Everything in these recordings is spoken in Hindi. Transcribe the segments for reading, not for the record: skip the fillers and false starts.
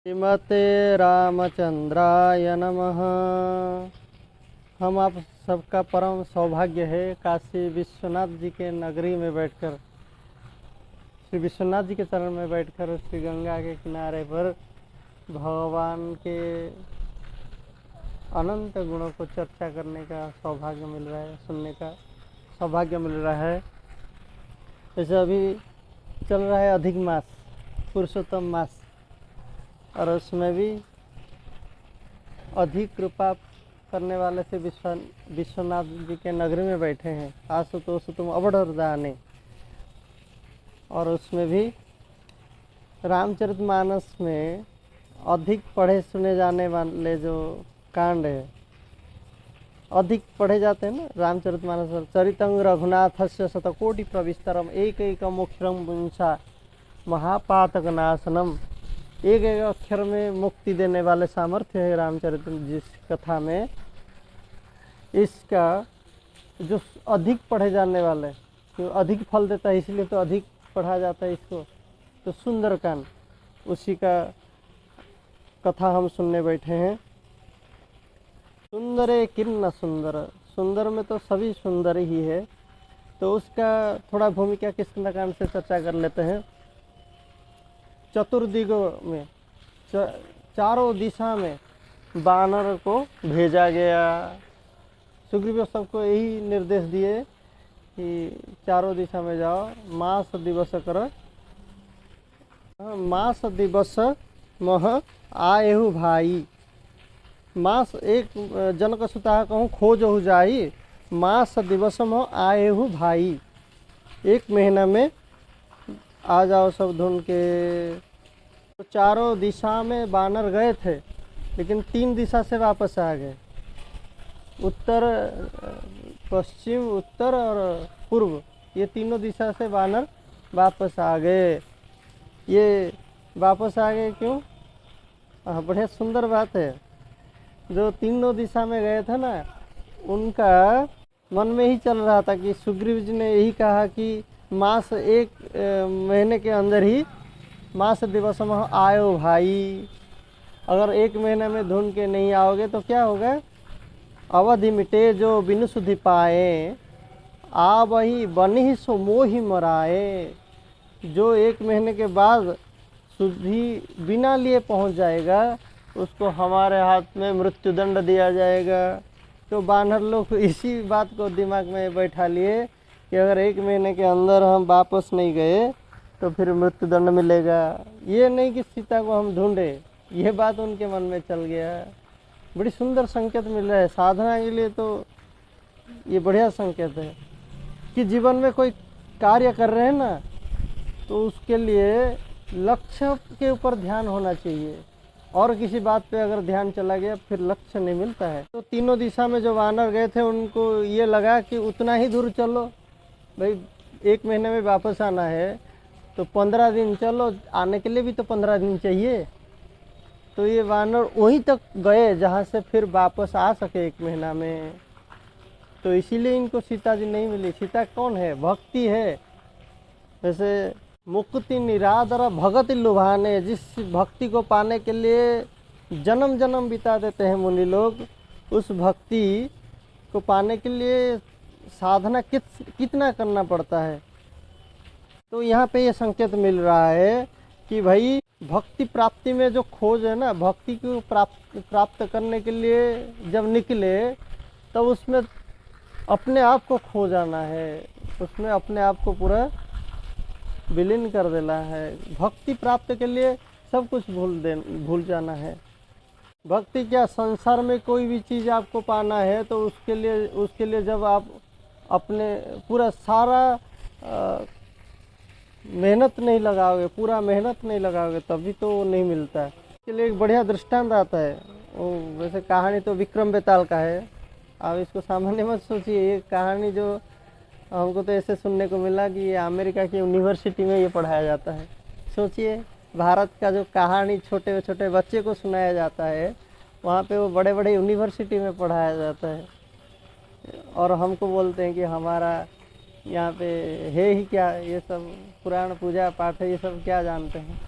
श्रीमते रामचंद्राय नमः। हम आप सबका परम सौभाग्य है काशी विश्वनाथ जी के नगरी में बैठकर, श्री विश्वनाथ जी के चरण में बैठकर श्री गंगा के किनारे पर भगवान के अनंत गुणों को चर्चा करने का सौभाग्य मिल रहा है, सुनने का सौभाग्य मिल रहा है। जैसे अभी चल रहा है अधिक मास, पुरुषोत्तम मास, और उसमें भी अधिक कृपा करने वाले से विश्वनाथ जी के नगरी में बैठे हैं। आशुतोष तुम अवढ़ दाने, और उसमें भी रामचरितमानस में अधिक पढ़े सुने जाने वाले जो कांड है, अधिक पढ़े जाते हैं ना रामचरितमानस। चरितं रघुनाथस्य शतकोटि प्रविस्तरम एकैकमक्षरं पुंसा महापातक नाशनम। एक एक अक्षर में मुक्ति देने वाले सामर्थ्य है रामचरित जिस कथा में। इसका जो अधिक पढ़े जाने वाले, तो अधिक फल देता है, इसलिए तो अधिक पढ़ा जाता है इसको। तो सुंदरकांड, उसी का कथा हम सुनने बैठे हैं। सुंदरे किन्न सुंदर, सुंदर में तो सभी सुंदर ही है, तो उसका थोड़ा भूमिका किष्किंधाकांड से चर्चा कर लेते हैं। चतुर्दिगों में, चारों दिशा में वानर को भेजा गया। सुग्रीव सबको यही निर्देश दिए कि चारों दिशा में जाओ, मास दिवस करो, मास दिवस मह आएहु भाई। मास एक जनक सुता कहूँ खोज हो जाई, मास दिवस मह आएहु भाई। एक महीना में आ जाओ सब ढूंढ के। तो चारों दिशा में बानर गए थे, लेकिन 3 दिशा से वापस आ गए। उत्तर, पश्चिम, उत्तर और पूर्व, ये तीनों दिशा से बानर वापस आ गए। ये वापस आ गए क्यों? बढ़िया सुंदर बात है। जो तीनों दिशा में गए थे ना, उनका मन में ही चल रहा था कि सुग्रीव जी ने यही कहा कि मास एक महीने के अंदर ही मास दिवस में आयो भाई। अगर एक महीने में ढूंढ के नहीं आओगे तो क्या होगा? अवधि मिटे जो बिनु सुधि पाए, आ वही बनी सो मोहि मराए। जो एक महीने के बाद सुधि बिना लिए पहुंच जाएगा, उसको हमारे हाथ में मृत्युदंड दिया जाएगा। तो बानर लोग इसी बात को दिमाग में बैठा लिए कि अगर एक महीने के अंदर हम वापस नहीं गए तो फिर मृत्युदंड मिलेगा। ये नहीं कि सीता को हम ढूंढे, ये बात उनके मन में चल गया। बड़ी सुंदर संकेत मिल रहा है साधना के लिए। तो ये बढ़िया संकेत है कि जीवन में कोई कार्य कर रहे हैं ना, तो उसके लिए लक्ष्य के ऊपर ध्यान होना चाहिए। और किसी बात पे अगर ध्यान चला गया फिर लक्ष्य नहीं मिलता है। तो तीनों दिशा में जो वानर गए थे, उनको ये लगा कि उतना ही दूर चलो भाई, एक महीने में वापस आना है तो 15 दिन चलो, आने के लिए भी तो 15 दिन चाहिए। तो ये वानर वहीं तक गए जहाँ से फिर वापस आ सके एक महीना में। तो इसीलिए इनको सीता जी नहीं मिली। सीता कौन है? भक्ति है। जैसे मुक्ति निरादर भगति लुभाने, जिस भक्ति को पाने के लिए जन्म जन्म बिता देते हैं मुनि लोग, उस भक्ति को पाने के लिए साधना कितना करना पड़ता है। तो यहाँ पे ये संकेत मिल रहा है कि भाई भक्ति प्राप्ति में जो खोज है ना, भक्ति को प्राप्त करने के लिए जब निकले तब उसमें अपने आप को खो जाना है, उसमें अपने आप को पूरा विलीन कर देना है। भक्ति प्राप्त के लिए सब कुछ भूल जाना है। भक्ति क्या, संसार में कोई भी चीज़ आपको पाना है तो उसके लिए जब आप अपने पूरा सारा मेहनत नहीं लगाओगे, पूरा मेहनत नहीं लगाओगे, तभी तो वो नहीं मिलता है। इसके लिए एक बढ़िया दृष्टांत आता है। वो वैसे कहानी तो विक्रम बेताल का है, आप इसको सामान्य मत सोचिए। ये कहानी जो हमको तो ऐसे सुनने को मिला कि ये अमेरिका की यूनिवर्सिटी में ये पढ़ाया जाता है। सोचिए, भारत का जो कहानी छोटे छोटे बच्चे को सुनाया जाता है, वहाँ पे वो बड़े बड़े यूनिवर्सिटी में पढ़ाया जाता है। और हमको बोलते हैं कि हमारा यहाँ पे है ही क्या, ये सब पुराण पूजा पाठ है, ये सब क्या जानते हैं।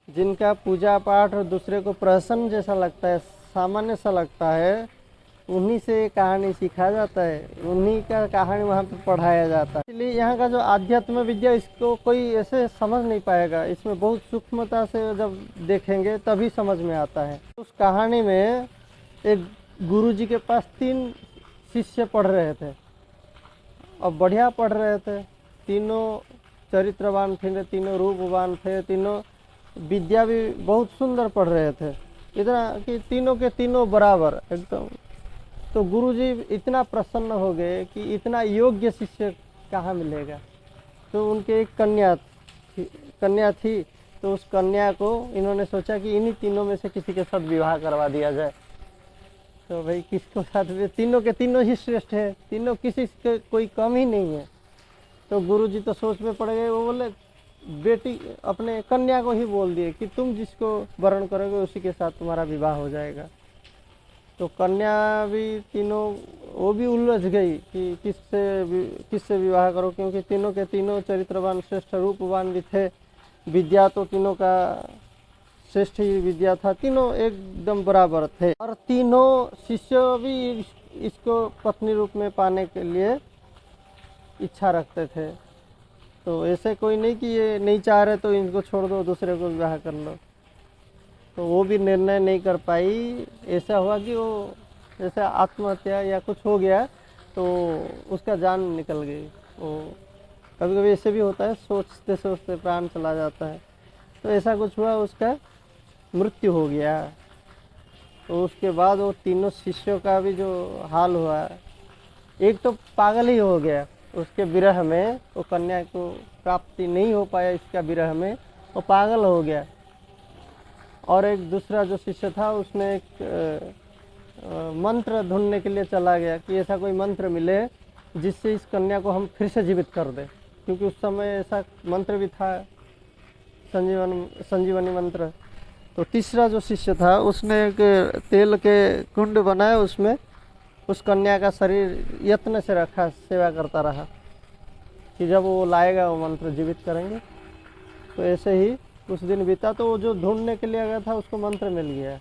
जिनका पूजा पाठ और दूसरे को प्रसन्न जैसा लगता है, सामान्य सा लगता है, उन्हीं से ये कहानी सीखा जाता है, उन्हीं का कहानी वहाँ पे पढ़ाया जाता है। इसलिए यहाँ का जो आध्यात्म विद्या, इसको कोई ऐसे समझ नहीं पाएगा। इसमें बहुत सूक्ष्मता से जब देखेंगे तभी समझ में आता है। उस कहानी में एक गुरुजी के पास 3 शिष्य पढ़ रहे थे और बढ़िया पढ़ रहे थे। तीनों चरित्रवान थे, तीनों रूपवान थे, तीनों विद्या भी बहुत सुंदर पढ़ रहे थे, इतना कि तीनों के तीनों बराबर एकदम। तो गुरुजी इतना प्रसन्न हो गए कि इतना योग्य शिष्य कहाँ मिलेगा। तो उनके एक कन्या थी, तो उस कन्या को इन्होंने सोचा कि इन्हीं तीनों में से किसी के साथ विवाह करवा दिया जाए। तो भाई किसको साथ में, तीनों के तीनों ही श्रेष्ठ है, तीनों किसी के कोई कम ही नहीं है। तो गुरुजी तो सोच में पड़ गए। वो बोले बेटी अपने कन्या को ही बोल दिए कि तुम जिसको वरण करोगे उसी के साथ तुम्हारा विवाह हो जाएगा। तो कन्या भी तीनों वो भी उलझ गई कि किससे विवाह करो, क्योंकि तीनों के तीनों चरित्रवान श्रेष्ठ रूपवान भी थे, विद्या तो तीनों का श्रेष्ठ ही विद्या था, तीनों एकदम बराबर थे। और तीनों शिष्य भी इसको पत्नी रूप में पाने के लिए इच्छा रखते थे। तो ऐसे कोई नहीं कि ये नहीं चाह रहे तो इनको छोड़ दो, दूसरे को विवाह कर लो। तो वो भी निर्णय नहीं कर पाई। ऐसा हुआ कि वो जैसे आत्महत्या या कुछ हो गया तो उसका जान निकल गई। वो कभी कभी ऐसे भी होता है, सोचते सोचते प्राण चला जाता है। तो ऐसा कुछ हुआ, उसका मृत्यु हो गया। तो उसके बाद वो तीनों शिष्यों का भी जो हाल हुआ, एक तो पागल ही हो गया उसके विरह में, वो कन्या को प्राप्ति नहीं हो पाया इसका विरह में, वो पागल हो गया। और एक दूसरा जो शिष्य था उसने एक मंत्र ढूंढने के लिए चला गया कि ऐसा कोई मंत्र मिले जिससे इस कन्या को हम फिर से जीवित कर दें, क्योंकि उस समय ऐसा मंत्र भी था, संजीवनी मंत्र। तो तीसरा जो शिष्य था उसने एक तेल के कुंड बनाया, उसमें उस कन्या का शरीर यत्न से रखा, सेवा करता रहा कि जब वो लाएगा वो मंत्र जीवित करेंगे। तो ऐसे ही कुछ दिन बीता, तो वो जो ढूंढने के लिए गया था उसको मंत्र मिल गया,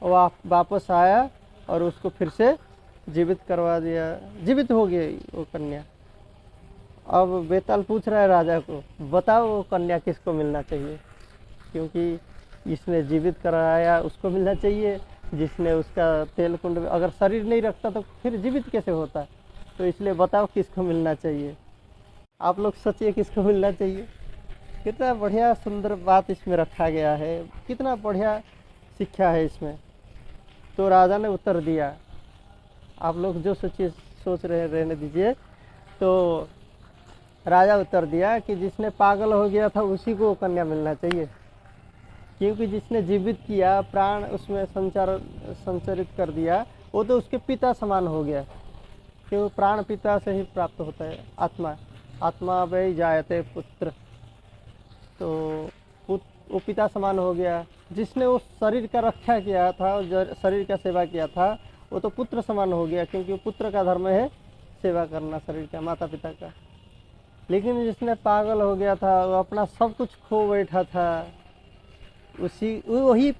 वो वापस आया और उसको फिर से जीवित करवा दिया, जीवित हो गई वो कन्या। अब बेताल पूछ रहा है राजा को, बताओ वो कन्या किसको मिलना चाहिए, क्योंकि इसने जीवित कराया उसको मिलना चाहिए, जिसने उसका तेल कुंड, अगर शरीर नहीं रखता तो फिर जीवित कैसे होता। तो इसलिए बताओ किसको मिलना चाहिए, आप लोग सोचिए किसको मिलना चाहिए। कितना बढ़िया सुंदर बात इसमें रखा गया है, कितना बढ़िया शिक्षा है इसमें। तो राजा ने उत्तर दिया, आप लोग जो सोचिए सोच रहे रहने दीजिए। तो राजा उत्तर दिया कि जिसने पागल हो गया था उसी को कन्या मिलना चाहिए, क्योंकि जिसने जीवित किया, प्राण उसमें संचरित कर दिया, वो तो उसके पिता समान हो गया, क्योंकि प्राण पिता से ही प्राप्त होता है। आत्मा वही जायते पुत्र, तो वो पिता समान हो गया। जिसने उस शरीर का रक्षा किया था, शरीर का सेवा किया था, वो तो पुत्र समान हो गया, क्योंकि वो पुत्र का धर्म है सेवा करना शरीर का, माता पिता का। लेकिन जिसने पागल हो गया था, वो अपना सब कुछ खो बैठा था, वही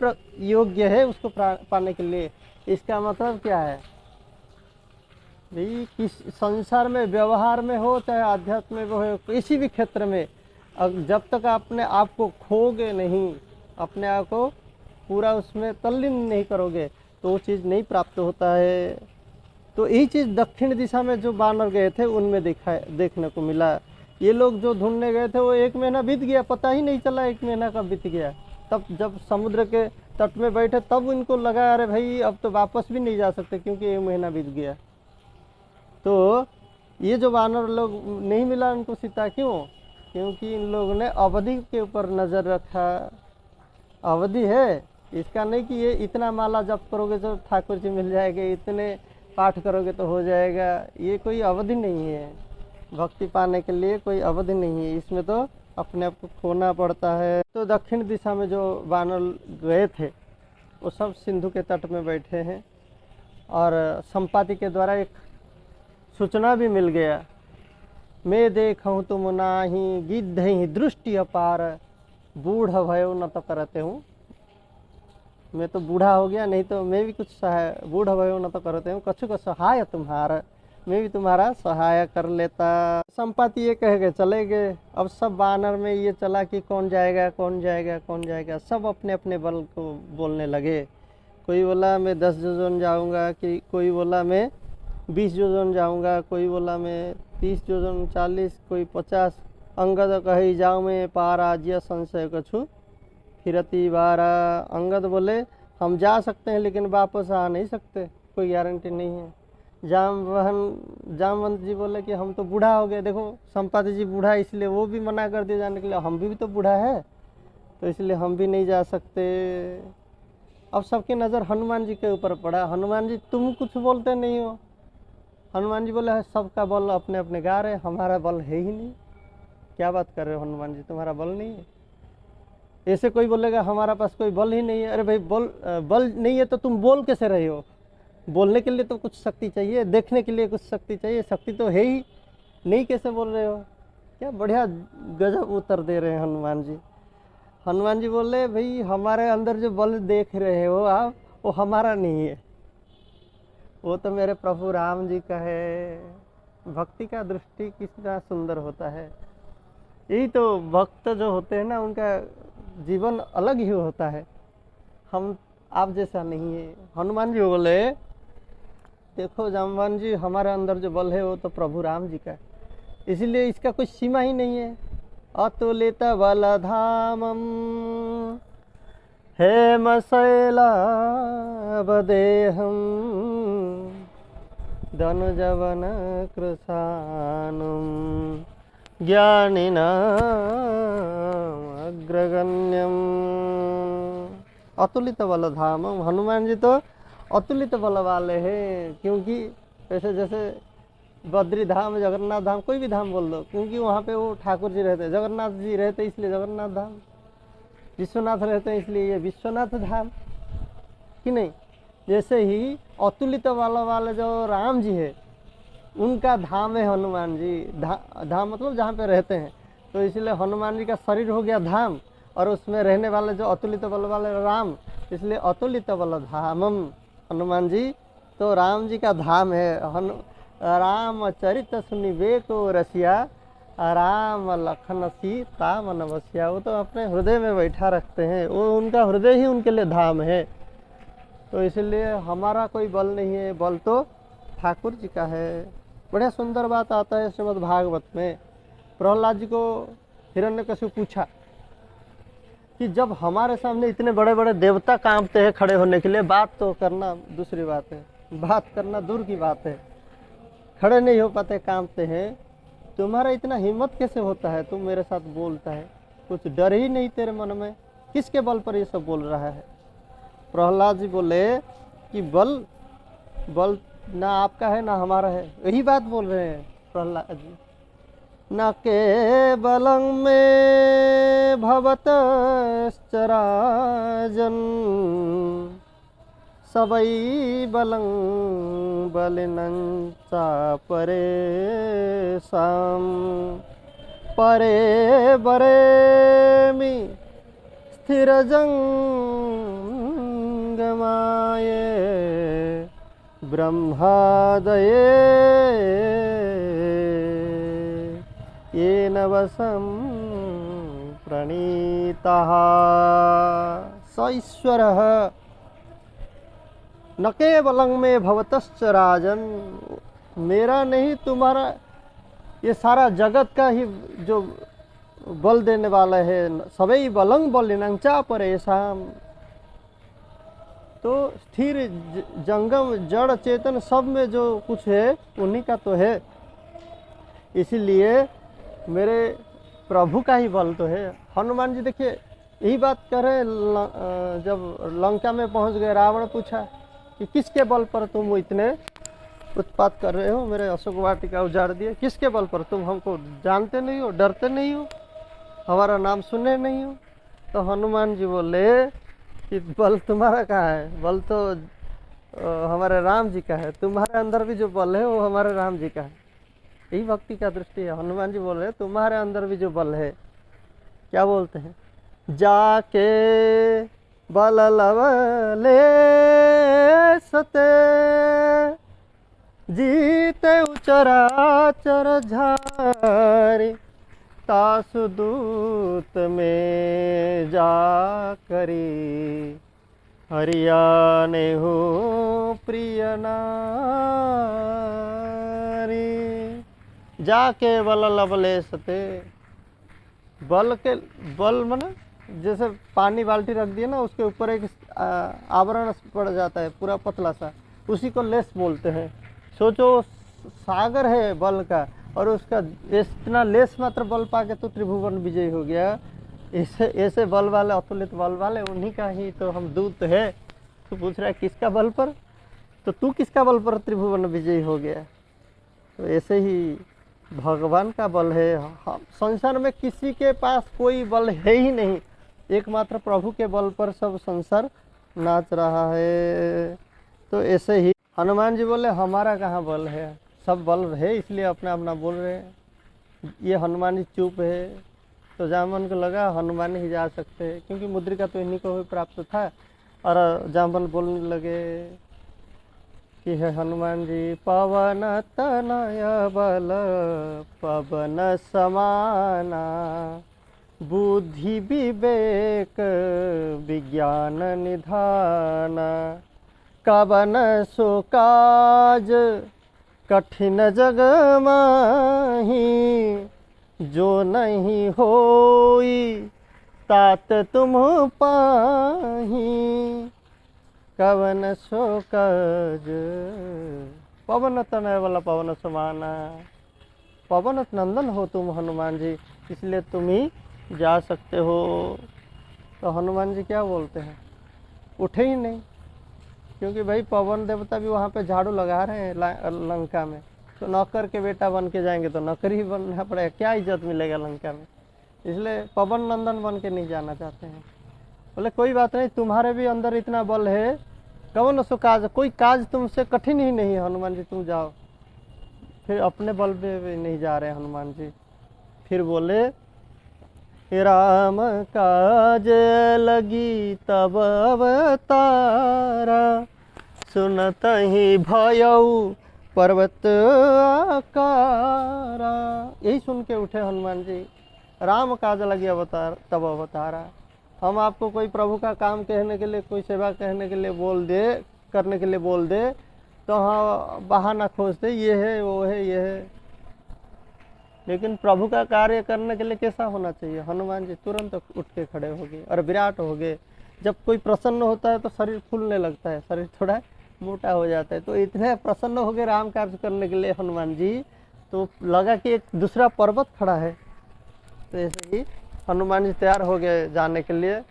योग्य है उसको पाने के लिए। इसका मतलब क्या है भाई, किस संसार में, व्यवहार में हो चाहे आध्यात्म में हो, किसी भी क्षेत्र में, जब तक अपने आप को खोगे नहीं, अपने आप को पूरा उसमें तल्लीन नहीं करोगे, तो वो चीज़ नहीं प्राप्त होता है। तो यही चीज़ दक्षिण दिशा में जो वानर गए थे उनमें देखने को मिला। ये लोग जो ढूंढने गए थे वो 1 महीना बीत गया, पता ही नहीं चला 1 महीना कब बीत गया। तब जब समुद्र के तट में बैठे तब इनको लगा अरे भाई अब तो वापस भी नहीं जा सकते, क्योंकि 1 महीना बीत गया। तो ये जो वानर लोग नहीं मिला उनको सीता, क्यों? क्योंकि इन लोगों ने अवधि के ऊपर नज़र रखा। अवधि है, इसका नहीं कि ये इतना माला जप करोगे तो ठाकुर जी मिल जाएंगे, इतने पाठ करोगे तो हो जाएगा, ये कोई अवधि नहीं है। भक्ति पाने के लिए कोई अवधि नहीं है, इसमें तो अपने आप को खोना पड़ता है। तो दक्षिण दिशा में जो वानर गए थे वो सब सिंधु के तट में बैठे हैं, और संपाति के द्वारा एक सूचना भी मिल गया, मैं देखूँ तुम नाही गिद्धहि दृष्टि अपार, बूढ़ भयो न तो करते हूँ, मैं तो बूढ़ा हो गया, नहीं तो मैं भी कुछ सहाय, बूढ़ भयो न तो करते हूँ, कछु का सहाय तुम्हारा, मैं भी तुम्हारा सहाय कर लेता। संपाति ये कह गए चले गए। अब सब बानर में ये चला कि कौन जाएगा कौन जाएगा कौन जाएगा, सब अपने अपने बल को बोलने लगे। कोई बोला मैं 10 योजन जाऊंगा, कि कोई बोला मैं 20 योजन जाऊंगा, कोई बोला मैं 30 योजन, 40, कोई 50। अंगद कही जाऊँ मैं पारा, जिया संशय कछु फिरती बारा। अंगद बोले हम जा सकते हैं लेकिन वापस आ नहीं सकते, कोई गारंटी नहीं है। जामवंत जी बोले कि हम तो बूढ़ा हो गए, देखो संपाति जी बूढ़ा है इसलिए वो भी मना कर दिया जाने के लिए, हम भी तो बूढ़ा है तो इसलिए हम भी नहीं जा सकते। अब सबकी नज़र हनुमान जी के ऊपर पड़ा। हनुमान जी तुम कुछ बोलते नहीं हो। हनुमान जी बोले सबका बल अपने अपने गा रहे, हमारा बल है ही नहीं। क्या बात कर रहे हो हनुमान जी, तुम्हारा बल नहीं है। ऐसे कोई बोलेगा हमारा पास कोई बल ही नहीं है, अरे भाई बल नहीं है तो तुम बोल कैसे रहे हो। बोलने के लिए तो कुछ शक्ति चाहिए, देखने के लिए कुछ शक्ति चाहिए, शक्ति तो है ही नहीं, कैसे बोल रहे हो। क्या बढ़िया गजब उत्तर दे रहे हैं हनुमान जी। हनुमान जी बोले भाई हमारे अंदर जो बल देख रहे हो आप, वो हमारा नहीं है, वो तो मेरे प्रभु राम जी का है। भक्ति का दृष्टि कितना सुंदर होता है। यही तो भक्त जो होते हैं ना, उनका जीवन अलग ही होता है, हम आप जैसा नहीं है। हनुमान जी बोले देखो जामवान जी, हमारे अंदर जो बल है वो तो प्रभु राम जी का है, इसलिए इसका कोई सीमा ही नहीं है। अतुलित बलधामम हेम शैलावदेहम धनुजवन कृशानुम ज्ञानिनाम अग्रगण्यम। अतुलित बलधामम, हनुमान जी तो अतुलित बल वाले हैं, क्योंकि ऐसे जैसे बद्री धाम, जगन्नाथ धाम, कोई भी धाम बोल दो, क्योंकि वहाँ पे वो ठाकुर जी रहते, जगन्नाथ जी रहते इसलिए जगन्नाथ धाम, विश्वनाथ रहते हैं इसलिए ये विश्वनाथ धाम, कि नहीं। जैसे ही अतुलित वाले जो राम जी है उनका धाम है हनुमान जी। धाम मतलब जहाँ पे रहते हैं, तो इसलिए हनुमान जी का शरीर हो गया धाम, और उसमें रहने वाले जो अतुलित बल वाले राम, इसलिए अतुलित बल धामम। हनुमान जी तो राम जी का धाम है। राम चरित सुनिवेक रसिया, राम लखन सीता मन बसिया। वो तो अपने हृदय में बैठा रखते हैं, वो उनका हृदय ही उनके लिए धाम है। तो इसलिए हमारा कोई बल नहीं है, बल तो ठाकुर जी का है। बड़ा सुंदर बात आता है श्रीमद् भागवत में। प्रहलाद जी को हिरण्यकशिपु पूछा कि जब हमारे सामने इतने बड़े बड़े देवता कांपते हैं खड़े होने के लिए, बात तो करना दूसरी बात है, बात करना दूर की बात है, खड़े नहीं हो पाते, कांपते हैं, तुम्हारा इतना हिम्मत कैसे होता है, तुम मेरे साथ बोलता है, कुछ डर ही नहीं तेरे मन में, किसके बल पर ये सब बोल रहा है। प्रहलाद जी बोले कि बल ना आपका है ना हमारा है, यही बात बोल रहे हैं प्रहलाद जी। न के बलं में भवतश्चराजन्, सबई बलं बलिनं चापरेषां, परे बरेमि स्थिरजंगमाये ब्रह्मादये येन वशं प्रणीतः स ईश्वरः न केवलं में भवतश्च राजन। मेरा नहीं तुम्हारा, ये सारा जगत का ही जो बल देने वाला है। सवै बलं बलिनं चापरेषां, तो स्थिर जंगम जड़ चेतन सब में जो कुछ है उन्हीं का तो है, इसीलिए मेरे प्रभु का ही बल तो है। हनुमान जी देखिए यही बात कर रहे हैं। जब लंका में पहुंच गए, रावण पूछा कि किसके बल पर तुम इतने उत्पात कर रहे हो, मेरे अशोक वाटिका उजाड़ दिए, किसके बल पर, तुम हमको जानते नहीं हो, डरते नहीं हो, हमारा नाम सुने नहीं हो। तो हनुमान जी बोले कि बल तुम्हारा कहाँ है, बल तो हमारे राम जी का है, तुम्हारे अंदर भी जो बल है वो हमारे राम जी का है। यही भक्ति का दृष्टि है। हनुमान जी बोल रहे तुम्हारे अंदर भी जो बल है, क्या बोलते हैं, जाके बल लवले सते जीते उचराचर झारी तासु दूत में जा करी हरियाणे हो प्रिय नारी। जाके बल लवले सते, बल माने जैसे पानी बाल्टी रख दिए ना, उसके ऊपर एक आवरण पड़ जाता है पूरा पतला सा, उसी को लेस बोलते हैं। सोचो सागर है बल का, और उसका इतना लेस मात्र बल पाके तो त्रिभुवन विजय हो गया। ऐसे बल वाले, अतुलित बल वाले, उन्हीं का ही तो हम दूत है। तो पूछ रहा है किसका बल पर, तो तू किसका बल पर त्रिभुवन विजय हो गया। तो ऐसे ही भगवान का बल है। संसार में किसी के पास कोई बल है ही नहीं, एकमात्र प्रभु के बल पर सब संसार नाच रहा है। तो ऐसे ही हनुमान जी बोले हमारा कहाँ बल है, सब बल है इसलिए अपना अपना बोल रहे हैं। ये हनुमान जी चुप है, तो जामवन को लगा हनुमान ही जा सकते हैं, क्योंकि मुद्रिका तो इन्हीं को भी प्राप्त था। और जामवन बोलने लगे कि है हनुमान जी पवन तनय बल पवन समाना, बुद्धि विवेक विज्ञान निधान, कवन सो काज कठिन जग माही, जो नहीं होई तात तुम पाही, कवन सो काज। पवन तनय वाला पवन समाना, पवन नंदन हो तुम हनुमान जी, इसलिए तुम ही जा सकते हो। तो हनुमान जी क्या बोलते हैं, उठे ही नहीं, क्योंकि भाई पवन देवता भी वहाँ पे झाड़ू लगा रहे हैं लंका में। तो नौकर के बेटा बन के जाएंगे तो नौकर ही बनना पड़ेगा, क्या इज्जत मिलेगा लंका में। इसलिए पवन नंदन बन के नहीं जाना चाहते हैं। बोले कोई बात नहीं, तुम्हारे भी अंदर इतना बल है, कवन सो काज, कोई काज तुमसे कठिन ही नहीं है हनुमान जी, तुम जाओ। फिर अपने बल पे भी नहीं जा रहे हनुमान जी। फिर बोले राम काज लगी तब अवतारा, सुनत ही भयऊ पर्वत आकारा। यही सुन के उठे हनुमान जी, राम काज लगी अवतार तब अवतारा। हम आपको कोई प्रभु का काम कहने के लिए, कोई सेवा कहने के लिए बोल दे, करने के लिए बोल दे, तो हाँ बहाना खोजते ये है वो है ये है। लेकिन प्रभु का कार्य करने के लिए कैसा होना चाहिए, हनुमान जी तुरंत उठ के खड़े हो गए और विराट हो गए। जब कोई प्रसन्न होता है तो शरीर फूलने लगता है, शरीर थोड़ा मोटा हो जाता है। तो इतने प्रसन्न हो गए राम कार्य करने के लिए हनुमान जी, तो लगा कि एक दूसरा पर्वत खड़ा है। तो ऐसे ही हनुमान जी तैयार हो गए जाने के लिए।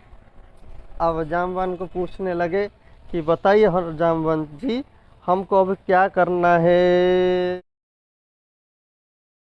अब जामवन को पूछने लगे कि बताइए जामवन जी, हमको अब क्या करना है।